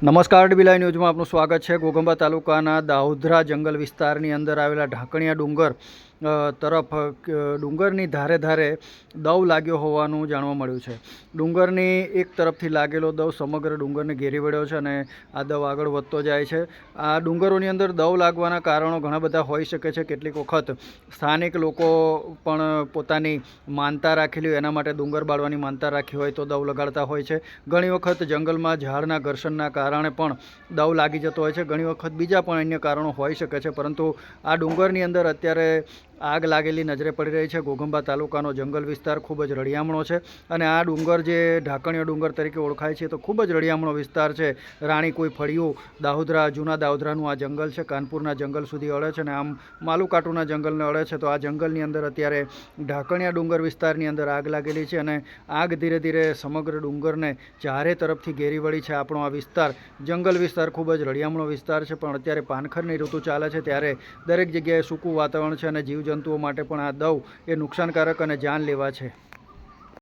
નમસ્કાર ડીબી ન્યૂઝમાં આપનું સ્વાગત છે। ઘોઘંબા તાલુકાના દાઉધરા જંગલ વિસ્તારની અંદર આવેલા ઢાંકણિયા ડુંગર તરફ ડુંગરની ધારે ધારે દવ લાગ્યો હોવાનું જાણવા મળ્યું છે। ડુંગરની એક તરફથી લાગેલો દવ સમગ્ર ડુંગરને ઘેરી વળ્યો છે અને આ દવ આગળ વધતો જાય છે। આ ડુંગરોની અંદર દવ લાગવાના કારણો ઘણા બધા હોઈ શકે છે। કેટલીક વખત સ્થાનિક લોકો પણ પોતાની માનતા રાખેલી હોય, એના માટે ડુંગર બાળવાની માનતા રાખી હોય તો દવ લગાડતા હોય છે। ઘણી વખત જંગલમાં ઝાડના ઘર્ષણના કારણે પણ દવ લાગી જતો હોય છે। ઘણી વખત બીજા પણ અન્ય કારણો હોઈ શકે છે, પરંતુ આ ડુંગરની અંદર અત્યારે આગ લાગેલી નજરે પડી રહી છે। ઘોઘંબા તાલુકાનો જંગલ વિસ્તાર ખૂબ જ રળિયામણો છે અને આ ડુંગર જે ઢાંકણિયો ડુંગર તરીકે ઓળખાય છે તો ખૂબ જ રળિયામણો વિસ્તાર છે। રાણી કોઈ ફળિયું દાહોદરા, જૂના દાહોદરાનું આ જંગલ છે, કાનપુરના જંગલ સુધી અડે છે અને આમ માલુકાટુના જંગલને અડે છે। તો આ જંગલની અંદર અત્યારે ઢાંકણિયા ડુંગર વિસ્તારની અંદર આગ લાગેલી છે અને આગ ધીરે ધીરે સમગ્ર ડુંગરને ચારે તરફથી ઘેરી વળી છે। આપણો આ વિસ્તાર જંગલ વિસ્તાર ખૂબ જ રળિયામણો વિસ્તાર છે, પણ અત્યારે પાનખરની ઋતુ ચાલે છે ત્યારે દરેક જગ્યાએ સૂકું વાતાવરણ છે અને જીવજંતુઓ માટે પણ આ દવ એ નુકસાનકારક અને જાનલેવા છે।